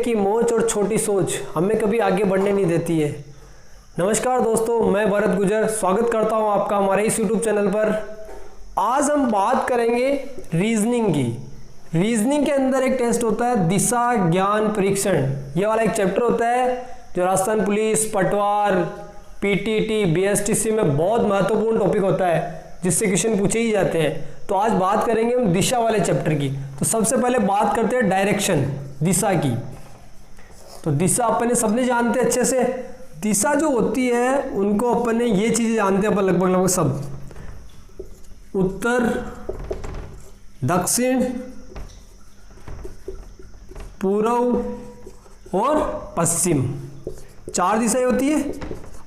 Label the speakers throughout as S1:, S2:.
S1: की मोच और छोटी सोच हमें कभी आगे बढ़ने नहीं देती है। नमस्कार दोस्तों, मैं भरत गुजर स्वागत करता हूं आपका हमारे इस YouTube चैनल पर। आज हम बात करेंगे रीजनिंग की। रीजनिंग के अंदर एक टेस्ट होता है दिशा ज्ञान परीक्षण। ये वाला एक चैप्टर होता है जो राजस्थान पुलिस, पटवार, पीटीटी, बीएसटीसी में बहुत महत्वपूर्ण टॉपिक होता है जिससे क्वेश्चन पूछे ही जाते हैं। तो आज बात करेंगे हम दिशा वाले चैप्टर की। तो सबसे पहले बात करते हैं डायरेक्शन, दिशा की। तो दिशा अपन सबने जानते हैं अच्छे से। दिशा जो होती है उनको अपन ने ये चीजें जानते हैं अपन लगभग सब, उत्तर, दक्षिण, पूर्व और पश्चिम, 4 दिशाएं होती है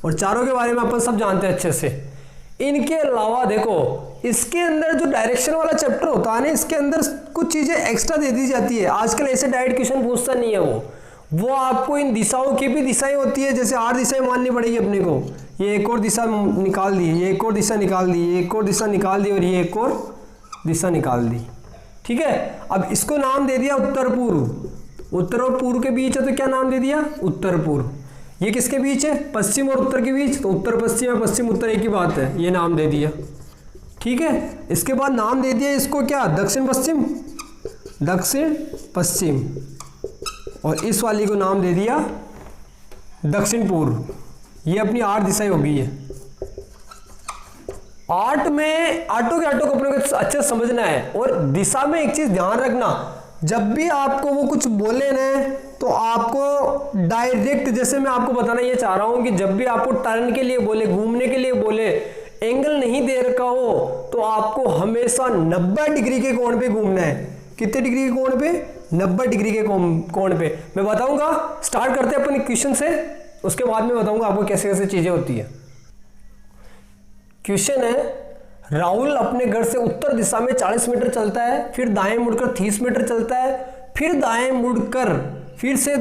S1: और चारों के बारे में अपन सब जानते हैं अच्छे से। इनके अलावा देखो, इसके अंदर जो डायरेक्शन वाला चैप्टर होता है ना, इसके अंदर कुछ चीजें एक्स्ट्रा दे दी जाती है। आजकल ऐसे डायरेक्ट क्वेश्चन पूछता नहीं है वो आपको इन दिशाओं की भी दिशाएं होती है, जैसे 8 दिशाएं माननी पड़ेगी अपने को। ये एक और दिशा निकाल दी, ये एक और दिशा निकाल दी, ये एक और दिशा निकाल दी और ये एक और दिशा निकाल दी। ठीक है, अब इसको नाम दे दिया उत्तर पूर्व। उत्तर और पूर्व के बीच है तो क्या नाम दे दिया? उत्तर पूर्व। ये किसके बीच है? पश्चिम और उत्तर के बीच, तो उत्तर पश्चिम है, पश्चिम उत्तर एक ही बात है, ये नाम दे दिया। ठीक है, इसके बाद नाम दे दिया इसको क्या? दक्षिण पश्चिम, दक्षिण पश्चिम, और इस वाली को नाम दे दिया दक्षिण पूर्व। ये अपनी 8 दिशाएं हो गई है। 8 में आठों के आठों को अपने को अच्छे से समझना है। और दिशा में एक चीज ध्यान रखना, जब भी आपको वो कुछ बोले ना तो आपको डायरेक्ट, जैसे मैं आपको बताना ये चाह रहा हूं कि जब भी आपको टर्न के लिए बोले, घूमने के लिए बोले, एंगल नहीं दे रखा हो तो आपको हमेशा 90 डिग्री के कोण पे घूमना है। कितने डिग्री के कोण पे? 90 डिग्री के कोण पे। मैं बताऊंगा, स्टार्ट करते हैं अपन क्वेश्चन से, उसके बाद में बताऊंगा आपको कैसे कैसे चीजें होती है। क्वेश्चन है, राहुल अपने घर से उत्तर दिशा में 40 मीटर चलता है, फिर दाएं मुड़कर 30 मीटर चलता है, फिर दाएं मुड़कर, फिर से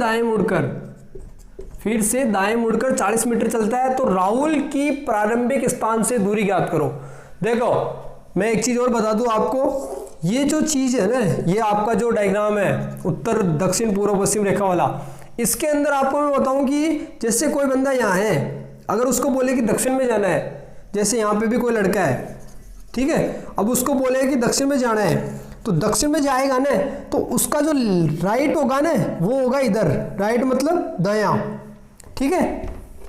S1: दाएं मुड़कर 40 मीटर चलता है। तो राहुल की प्रारंभिक स्थान से दूरी ज्ञात करो। देखो, मैं एक चीज और बता दूं आपको, ये जो चीज है ना, ये आपका जो डायग्राम है उत्तर दक्षिण पूर्व पश्चिम रेखा वाला, इसके अंदर आपको मैं बताऊं कि जैसे कोई बंदा यहाँ है, अगर उसको बोले कि दक्षिण में जाना है, जैसे यहाँ पे भी कोई लड़का है, ठीक है, अब उसको बोले कि दक्षिण में जाना है, तो दक्षिण में जाएगा ना, तो उसका जो राइट होगा ना वो होगा इधर। राइट मतलब दायां, ठीक है,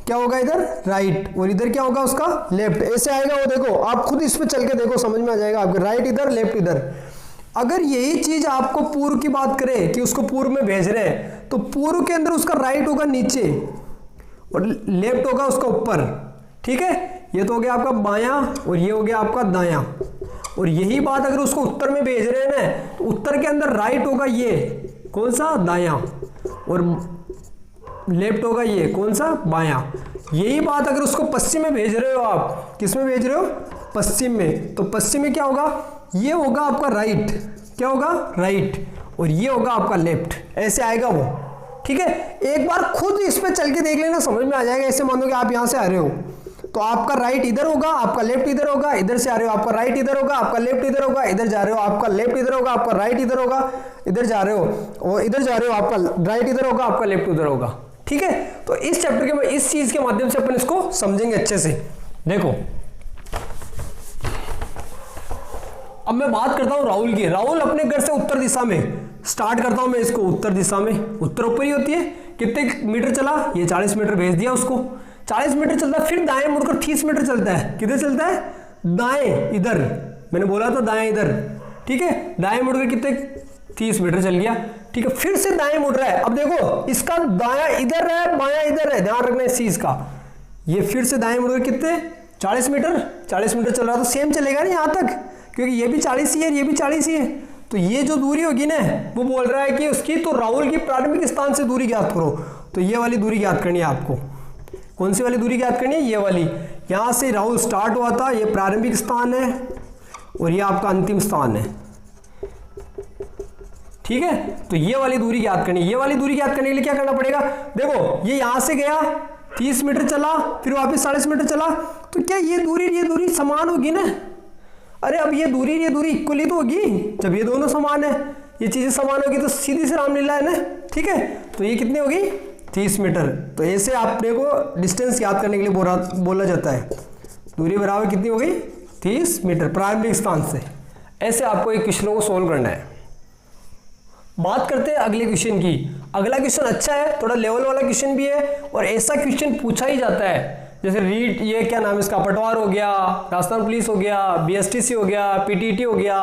S1: क्या होगा इधर? राइट, और इधर क्या होगा उसका? लेफ्ट। ऐसे आएगा वो, देखो आप खुद इस पे चल के देखो, समझ में आ जाएगा आपको। राइट इधर, लेफ्ट इधर। अगर यही चीज आपको पूर्व की बात करें कि उसको पूर्व में भेज रहे हैं, तो पूर्व के अंदर उसका राइट होगा नीचे और लेफ्ट होगा उसका ऊपर। ठीक है, ये तो हो गया आपका बायां और ये हो गया आपका दायां। और यही बात अगर उसको उत्तर में भेज रहे हैं ना, तो उत्तर के अंदर राइट होगा ये, कौन सा? दायां, और लेफ्ट होगा ये, कौन सा? बायां। यही बात अगर उसको पश्चिम में भेज रहे हो आप, किस में भेज रहे हो? पश्चिम में, तो पश्चिम में क्या होगा? ये होगा आपका राइट, क्या होगा? राइट, और ये होगा आपका लेफ्ट। ऐसे आएगा वो। ठीक है, एक बार खुद इस पे चल के देख लेना, समझ में आ जाएगा। ऐसे मानो कि आप यहां से आ रहे हो तो आपका राइट इधर होगा, आपका लेफ्ट इधर होगा, इधर से आ रहे हो आपका राइट इधर होगा, आपका लेफ्ट इधर होगा, इधर जा रहे हो आपका लेफ्ट इधर होगा, आपका राइट इधर होगा, इधर जा रहे हो और इधर जा रहे हो आपका राइट इधर होगा, आपका लेफ्ट उधर होगा। ठीक है, तो इस चैप्टर के इस चीज के माध्यम से अपन इसको समझेंगे अच्छे से। देखो, अब मैं बात करता हूं राहुल की। राहुल अपने घर से उत्तर दिशा में, स्टार्ट करता हूं मैं इसको उत्तर दिशा में। उत्तर ऊपर ही होती है। कितने मीटर चला? ये 40 मीटर भेज दिया उसको। 40 मीटर चलता है, फिर दाएं मुड़कर 30 मीटर चलता है। किधर चलता है? दाएं इधर, मैंने बोला था दाएं इधर। ठीक है, दाएं मुड़कर कितने? 30 मीटर चल गया। ठीक है, फिर से दाएं मुड़ रहा है। अब देखो, इसका दायां इधर है, बायां इधर है, ध्यान रखना इस चीज का। ये फिर से दाएं मुड़कर कितने? 40 मीटर। 40 मीटर चल रहा तो सेम चलेगा ना यहां तक, क्योंकि ये भी 40 ही है, ये भी 40 ही है। तो ये जो दूरी होगी ना, वो बोल रहा है कि उसकी, तो राहुल की प्रारंभिक स्थान से दूरी ज्ञात करो। तो ये वाली दूरी ज्ञात करनी है आपको। कौन सी वाली दूरी ज्ञात करनी है? ये वाली। यहां से राहुल स्टार्ट हुआ था, ये प्रारंभिक स्थान है और ये आपका अंतिम स्थान है। ठीक है, तो ये वाली दूरी ज्ञात करनी है। ये वाली दूरी ज्ञात करने के लिए क्या करना पड़ेगा? देखो, ये यहां से गया, 30 मीटर चला, फिर वापस 40 मीटर चला, तो क्या ये दूरी समान होगी ना? अरे अब ये दूरी इक्वली तो होगी। जब ये दोनों समान है, ये चीजें समान होगी तो सीधी सी रामलीला है ना, ठीक है, तो ये कितनी होगी 30 मीटर। तो ऐसे आपने को डिस्टेंस याद करने के लिए बोला जाता है। दूरी बराबर कितनी होगी 30 मीटर प्रारंभिक स्थान से। ऐसे आपको एक क्वेश्चन को सोल्व करना है। बात करते हैं अगले क्वेश्चन की। अगला क्वेश्चन अच्छा है, थोड़ा लेवल वाला क्वेश्चन भी है और ऐसा क्वेश्चन पूछा ही जाता है। जैसे रीट, ये क्या नाम है इसका, पटवार हो गया, राजस्थान पुलिस हो गया, बीएसटीसी हो गया, पीटीटी हो गया,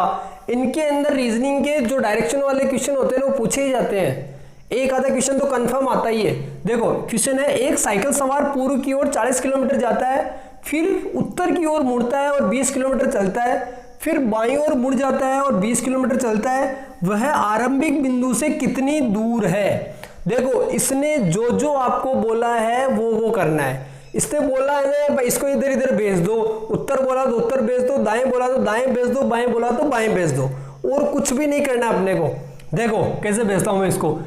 S1: इनके अंदर रीजनिंग के जो डायरेक्शन वाले क्वेश्चन होते हैं वो पूछे ही जाते हैं। एक आधा क्वेश्चन तो कंफर्म आता ही है। देखो क्वेश्चन है, एक साइकिल सवार पूर्व की ओर 40 किलोमीटर जाता है, फिर उत्तर की ओर मुड़ता है और 20 किलोमीटर चलता है, फिर बाईं ओर मुड़ जाता है और 20 किलोमीटर चलता है, वह आरंभिक बिंदु से कितनी दूर है। देखो इसने जो जो आपको बोला है वो करना है। इसने बोला है ना भाई इसको इधर इधर भेज दो, उत्तर बोला तो उत्तर भेज दो, दाएं बोला तो दाएं भेज दो, बाएं बोला तो बाएं भेज दो, और कुछ भी नहीं करना अपने को। देखो कैसे भेजता हूं मैं इसको।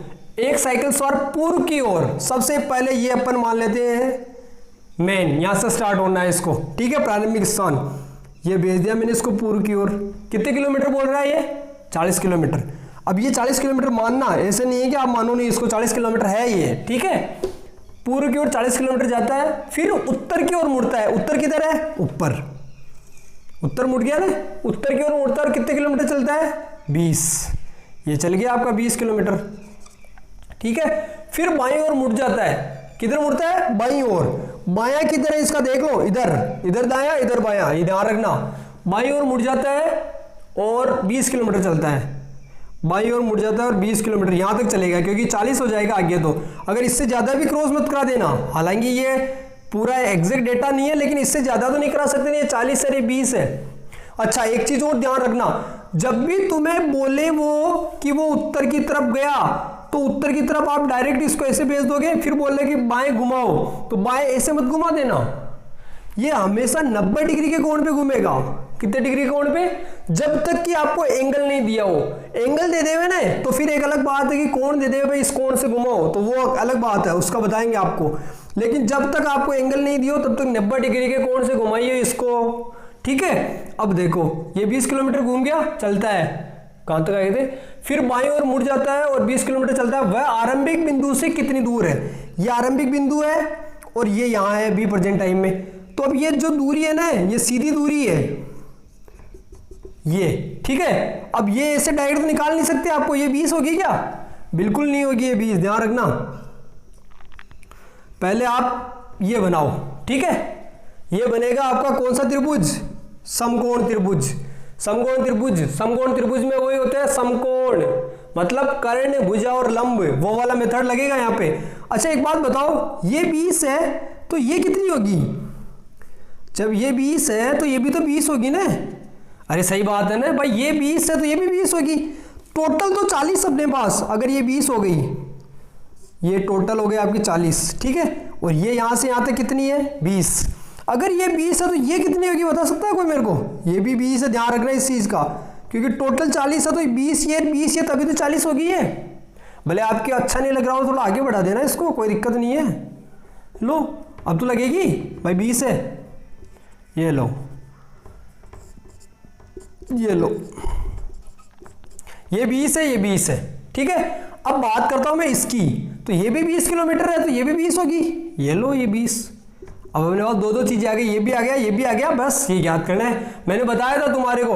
S1: एक साइकिल सवार पूर्व की ओर, सबसे पहले ये अपन मान लेते हैं मेन, यहां से स्टार्ट होना है इसको, ठीक है, प्रारंभिक स्थान। ये भेज दिया मैंने इसको पूर्व की ओर। कितने किलोमीटर बोल रहा है ये 40 किलोमीटर। अब ये 40 किलोमीटर मानना, ऐसे नहीं है कि आप मानो नहीं, इसको 40 किलोमीटर है ये, ठीक है। पूर्व की ओर 40 किलोमीटर जाता है, फिर उत्तर की ओर मुड़ता है। उत्तर किधर है, ऊपर, उत्तर मुड़ गया ना, उत्तर की ओर मुड़ता है और कितने किलोमीटर चलता है 20। ये चल गया आपका 20 किलोमीटर, ठीक है। फिर बाईं ओर मुड़ जाता है, किधर मुड़ता है, बाईं ओर। बायां किधर है इसका देख लो, इधर, इधर दायां इधर बायां, ये ध्यान रखना। बाईं ओर मुड़ जाता है और 20 किलोमीटर चलता है, बाईं ओर मुड़ जाता है और 20 किलोमीटर यहां तक चलेगा, क्योंकि 40 हो जाएगा आगे। तो अगर इससे ज्यादा भी क्रॉस मत करा देना, हालांकि ये पूरा एग्जैक्ट डेटा नहीं है, लेकिन इससे ज्यादा तो नहीं करा सकते, नहीं 40 है 20 है। अच्छा एक चीज और ध्यान रखना, जब भी तुम्हें बोले वो कि वो उत्तर की तरफ गया, तो उत्तर की तरफ आप डायरेक्ट इसको ऐसे भेज दोगे, फिर बोले कि बाएं घुमाओ, तो बाएं ऐसे मत घुमा देना, ये हमेशा 90 डिग्री के कोण पे घूमेगा। कितने डिग्री के कोण पे, जब तक कि आपको एंगल नहीं दिया हो। एंगल दे देवे ना तो फिर एक अलग बात है कि कोण दे देवे भाई इस कोण से घुमाओ, तो वो अलग बात है, उसका बताएंगे आपको। लेकिन जब तक आपको एंगल नहीं दियो तब तक 90 डिग्री के कोण से घुमाइए इसको, ठीक है। अब देखो ये 20 किलोमीटर घूम गया, चलता है, कहां तक आए थे, फिर बाईं ओर मुड़ जाता है और 20 किलोमीटर चलता है, वह आरंभिक बिंदु से कितनी दूर है। ये आरंभिक बिंदु है और ये यहां है अभी प्रेजेंट टाइम में। तो अब ये जो दूरी है ना, ये सीधी दूरी है ये, ठीक है। अब ये ऐसे डायरेक्ट तो निकाल नहीं सकते आपको, ये 20 होगी क्या, बिल्कुल नहीं होगी ये 20, ध्यान रखना। पहले आप ये बनाओ, ठीक है। ये बनेगा आपका कौन सा त्रिभुज, समकोण त्रिभुज। समकोण त्रिभुज, समकोण त्रिभुज में वही होता है समकोण, मतलब कर्ण, भुजा और लंब, वो वाला मेथड लगेगा यहाँ पे। अच्छा एक बात बताओ, ये 20 है तो ये कितनी होगी, जब ये 20 है तो ये भी तो 20 होगी ना। अरे सही बात है ना भाई, ये 20 है तो ये भी 20 होगी। टोटल तो 40 अपने पास, अगर ये 20 हो गई, ये टोटल हो गई आपकी 40, ठीक है। और ये यहां से यहां तक कितनी है 20। अगर ये 20 है तो ये कितनी होगी बता सकता है कोई मेरे को, ये भी 20 है, ध्यान रखना इस चीज का, क्योंकि टोटल 40 है तो 20 ये तभी तो 40 होगी ये। भले आपके अच्छा नहीं लग रहा हो थोड़ा आगे बढ़ा देना इसको, कोई दिक्कत नहीं है। लो अब तो लगेगी भाई 20 है, ये लो, ये लो, ये 20 है, ये 20 है, ठीक है। अब बात करता हूं मैं इसकी, तो ये भी 20 किलोमीटर है तो ये भी 20 होगी, ये लो ये 20। अब अपने पास दो चीजें आ गई, ये भी आ गया ये भी आ गया, बस ये याद करना है। मैंने बताया था तुम्हारे को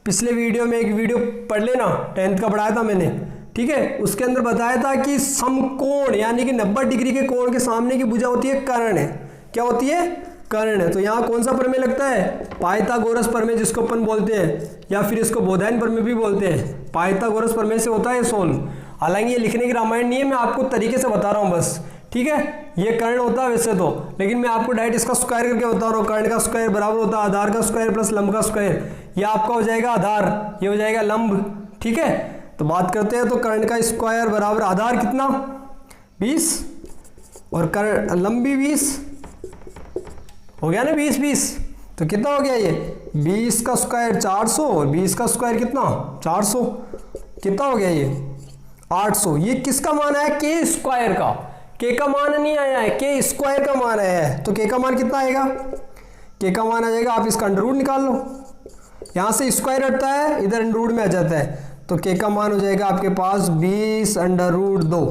S1: पिछले वीडियो में, एक वीडियो पढ़ लेना, 10th का पढ़ाया था मैंने, ठीक है। उसके अंदर बताया था कि समकोण यानी कि 90 डिग्री के कोण के सामने की भुजा होती है कर्ण, क्या होती है, कर्ण है। तो यहाँ कौन सा प्रमेय लगता है, पाइथागोरस प्रमेय जिसको अपन बोलते हैं, या फिर इसको बोधायन प्रमेय भी बोलते हैं। पाइथागोरस प्रमेय से होता है सोल्व। हालांकि ये लिखने की रामायण नहीं है, मैं आपको तरीके से बता रहा हूँ बस, ठीक है। ये कर्ण होता है वैसे तो, लेकिन मैं आपको डायरेक्ट इसका स्क्वायर करके बता रहा हूँ। कर्ण का स्क्वायर बराबर होता है आधार का स्क्वायर प्लस लंब का स्क्वायर। ये आपका हो जाएगा आधार, ये हो जाएगा लंब, ठीक है। तो बात करते हैं, तो कर्ण का स्क्वायर बराबर आधार कितना 20 और कर्ण लंब भी 20 हो गया ना, 20 तो कितना हो गया ये 20 का स्क्वायर 400 और 20 का स्क्वायर कितना 400, कितना हो गया ये 800। ये किसका मान आया, के स्क्वायर का, के का मान नहीं आया है, के स्क्वायर का मान आया है। तो के का मान कितना आएगा, के का मान आ जाएगा, आप इसका अंडर रूट निकाल लो, यहां से स्क्वायर हटता है इधर अंडर रूट में आ जाता है, तो के का मान हो जाएगा आपके पास 20√2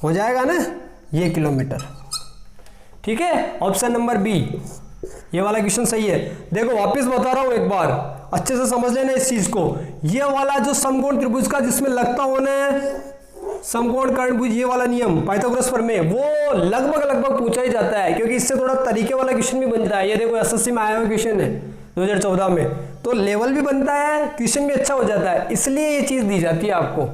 S1: हो जाएगा ना, ये किलोमीटर। ठीक है, ऑप्शन नंबर बी ये वाला क्वेश्चन सही है। देखो वापस बता रहा हूं एक बार, अच्छे से समझ लेना इस चीज को। ये वाला जो समकोण त्रिभुज का जिसमें लगता होना है समकोण कर्णभुज, ये वाला नियम पाइथागोरस प्रमेय, वो लगभग पूछा ही जाता है, क्योंकि इससे थोड़ा तरीके वाला क्वेश्चन भी बनता है। ये देखो एसएससी में आया हुआ क्वेश्चन है 2014 में, तो लेवल भी बनता है, क्वेश्चन भी अच्छा हो जाता है, इसलिए ये चीज दी जाती है आपको।